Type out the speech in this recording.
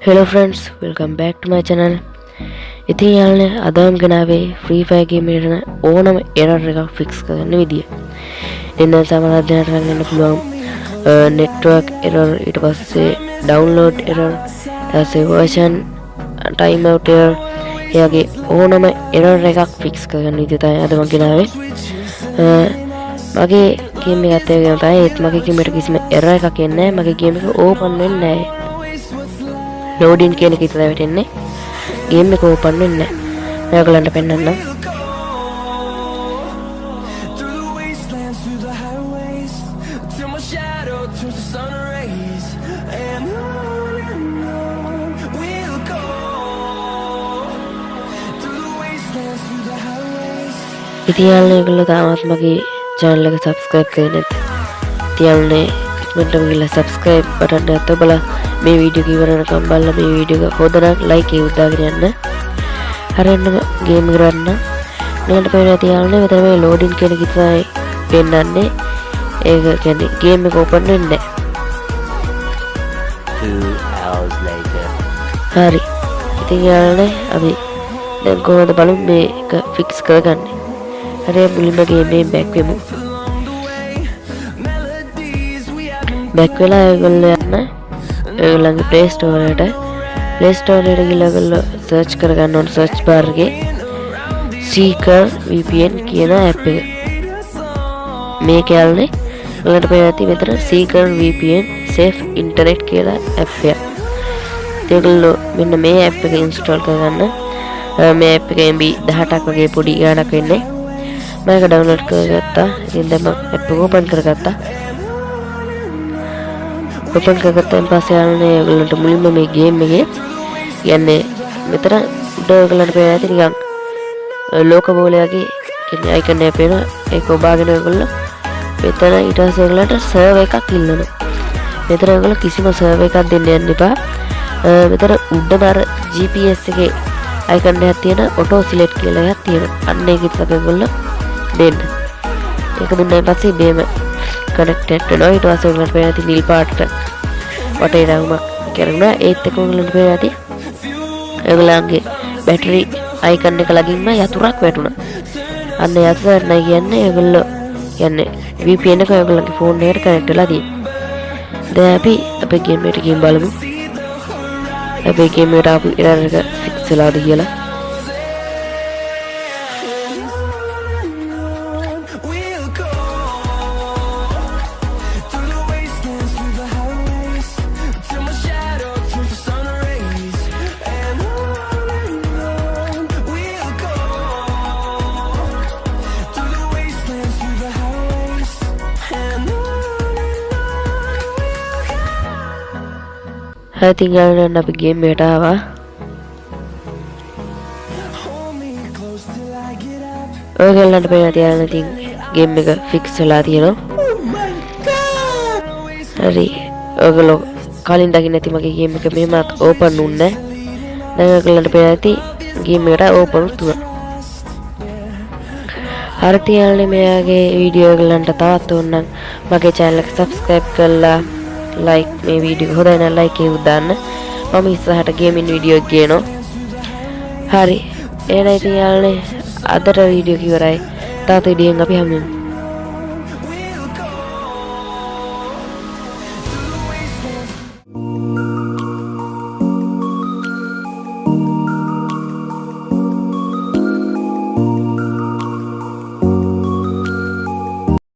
Hello friends, welcome back to my channel. ඉතින් යාළුවනේ අද මම ගෙනාවේ Free Fire game එකේ ඕනම error එකක් fix කරන්න විදිය. ඉතින් දැන් සමහරවිට දැනට ගන්න පුළුවන් network error, ඊට පස්සේ download error, ඊට පස්සේ version timeout error, එයාගේ ඕනම error එකක් fix කරගන්න විදිය තමයි අද මම ගෙනාවේ. මගේ game එකත් ඒ වගේම තමයි. ඒත් මගේ game එකට කිසිම error එකක් එන්නේ නැහැ. මගේ game එක open වෙන්නේ නැහැ. loading කියන එක විතරයි වැටෙන්නේ. game එක open වෙන්නේ නැහැ. මම ඔයගලන්ට පෙන්නන්නම්. ඉතින් යාළුවනේ ඔයගොල්ලෝ තාමත් මගේ channel එක subscribe කරේ නැත්නම් ඉතින් යාළුවනේ ඉක්මනට ගිහලා subscribe button එක ඔබලා මේ වීඩියෝ එක ඉවර වෙනකම් බලලා මේ වීඩියෝ එක හොදනම් like එක උදාගෙන යන්න. හරියටම game එක ගන්න. මලට පේනවා තියාන්නේ මෙතන මේ loading කියන එක තමයි පෙන්නන්නේ. ඒක කියන්නේ game එක open වෙන්නේ නැහැ. 2 hours later. හරි. ඉතින් යාළුවනේ අපි දැන් කොහොමද බලමු මේක fix කරගන්නේ. හරි මුලින්ම game එකෙන් back වෙමු. back වෙලා ඔයගොල්ලෝ යන්න ඔයගොල්ලන්ගේ play store එකට ගිහලා ඔයගොල්ලෝ search කරගන්න ඕන search bar එකේ Seeker VPN කියන app එක. මේක යාළුවනේ ඔයාලට පේනවා ඇති මෙතන Seeker VPN Safe Internet කියලා app එක. ඒගොල්ලෝ මෙන්න මේ app එක install කරගන්න. මේ app එකේ MB 18ක් වගේ පොඩි ගාණක් වෙන්නේ. මම ඒක download කරගත්තා. ඉතින් දැන් මම app එක open කරගත්තා. open කරගත්තන් පස්සේ යාළුවනේ ඔයගොල්ලන්ට මුලින්ම මේ game එකේ කියන්නේ මෙතන උඩ ඔයගොල්ලන්ට පේනවා ඇති නිකන් ලෝක බෝලයාගේ කියන්නේ icon එක පේනවා. ඒක ඔබාගෙන ඔයගොල්ලෝ මෙතන ඊට පස්සේ ඔයගොල්ලන්ට server එකක් ඉල්ලනවා. මෙතන ඔයගොල්ලෝ කිසිම server එකක් දෙන්න යන්න එපා. මෙතන උඩම අර GPS එකේ icon එකක් තියෙන auto select කියලා එකක් තියෙනවා. අන්න ඒකත් අපි ඔයගොල්ලෝ දෙන්න. ඒක දුන්නාන් පස්සේ මේම connected වෙනවා. ඊට පස්සේ ඔයගොල්ලන්ට පේනවා ඇති නිල් පාටට වටේ රවුමක් කරනවා. ඒත් එක ඔයගොල්ලන්ට පේනවා ඇති ඔයගොල්ලන්ගේ බැටරි icon එක ළඟින්ම යතුරක් වැටුණා. අන්න යතුර නැයි කියන්නේ ඔයගොල්ලෝ කියන්නේ VPN එක ඔයගොල්ලන්ගේ ෆෝන් එකට කනෙක්ට් වෙලා තියෙනවා. දැන් අපි අපේ game එකට ගිහින් බලමු. අපේ game එකට ආපු error එක fix වෙලාද කියලා. ඉතින් යාළුවනේ අපි game එකට ආවා. ඔයගොල්ලන්ට පේනවා තියාගෙන ඉතින් game එක fix වෙලා තියෙනවා. හරි. ඔයගොල්ලෝ කලින් දකින්න ඇති මගේ game එක මෙහෙමත් open වුන්නේ නැහැ. දැන් ඔයගොල්ලන්ට පේනවා ඇති game එකට open වුණා. හරි තියාගෙන මෙයාගේ වීඩියෝ ඔයගොල්ලන්ට තවත් ඕන නම් මගේ channel එක subscribe කරලා like මේ වීඩියෝ හොඳයි නම් like එක දාන්න. මම ඉස්සරහට ගේමින් වීඩියෝ එක ගේනවා. හරි. එහෙනම් ඉතින් යාළුවනේ අදට වීඩියෝ එක ඉවරයි. තවත් වීඩියෝ එකකින් අපි හමු වෙමු.